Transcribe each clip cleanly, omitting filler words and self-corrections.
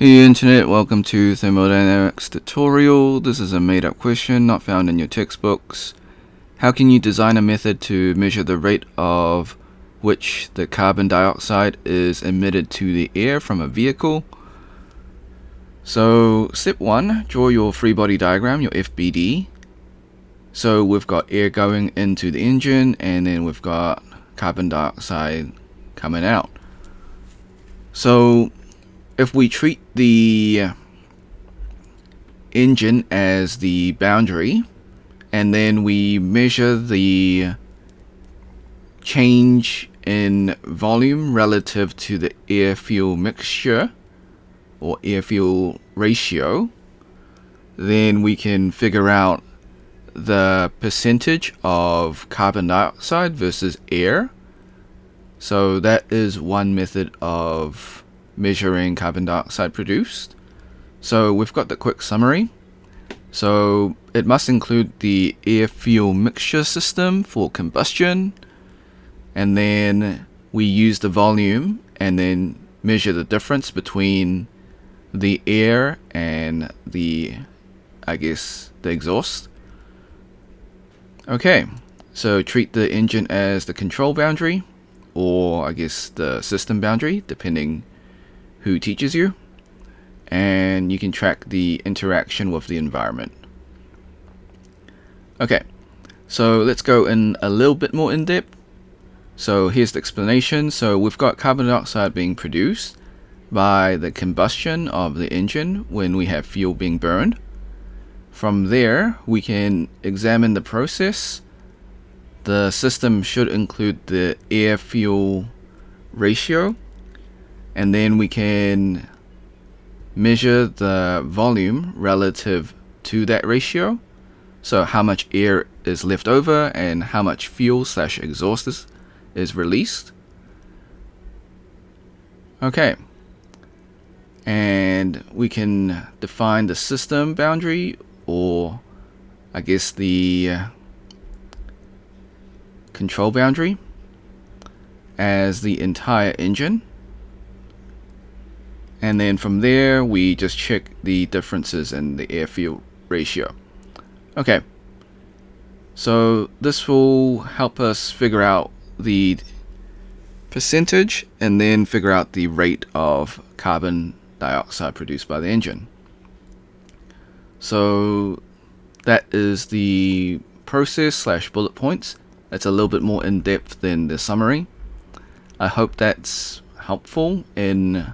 Hey Internet, welcome to Thermodynamics tutorial. This is a made-up question not found in your textbooks. How can you design a method to measure the rate of which the carbon dioxide is emitted to the air from a vehicle? So step 1, draw your free body diagram, your FBD. So we've got air going into the engine and then we've got carbon dioxide coming out. So if we treat the engine as the boundary and then we measure the change in volume relative to the air-fuel mixture or air-fuel ratio, then we can figure out the percentage of carbon dioxide versus air. So that is one method of measuring carbon dioxide produced. So we've got the quick summary. So it must include the air-fuel mixture system for combustion, and then we use the volume and then measure the difference between the air and the exhaust. Okay, so treat the engine as the control boundary, or the system boundary, depending who teaches you, and you can track the interaction with the environment. Okay, so let's go in a little bit more in depth. So here's the explanation. So we've got carbon dioxide being produced by the combustion of the engine when we have fuel being burned. From there, we can examine the process. The system should include the air-fuel ratio, and then we can measure the volume relative to that ratio. So how much air is left over and how much fuel/exhaust is released. Okay, and we can define the system boundary, or the control boundary, as the entire engine. And then from there we just check the differences in the air-fuel ratio. Okay, so this will help us figure out the percentage and then figure out the rate of carbon dioxide produced by the engine. So that is the process/bullet points. It's a little bit more in depth than the summary. I hope that's helpful in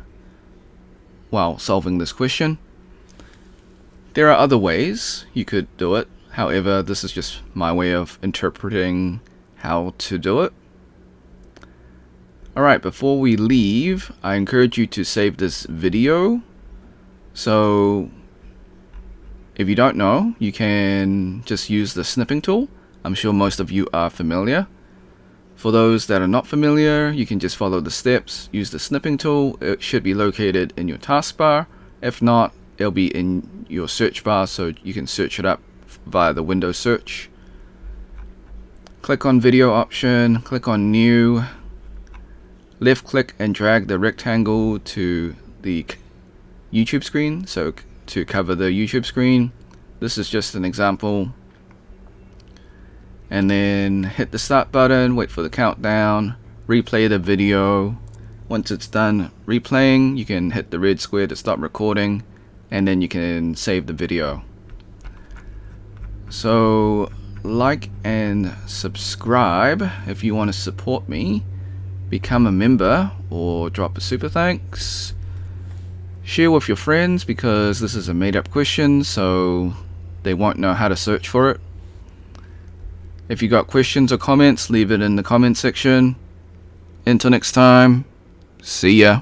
solving this question. There are other ways you could do it. However, this is just my way of interpreting how to do it. Alright, before we leave, I encourage you to save this video. So if you don't know, you can just use the snipping tool. I'm sure most of you are familiar. For those that are not familiar, you can just follow the steps, use the snipping tool. It should be located in your taskbar. If not, it'll be in your search bar, so you can search it up via the Windows search. Click on video option, click on new, left click and drag the rectangle to the YouTube screen, so to cover the YouTube screen. This is just an example. And then hit the start button, wait for the countdown, replay the video. Once it's done replaying, you can hit the red square to stop recording, and then you can save the video. So like and subscribe if you want to support me. Become a member or drop a super thanks. Share with your friends, because this is a made-up question, so they won't know how to search for it. If you got questions or comments, leave it in the comment section. Until next time, see ya.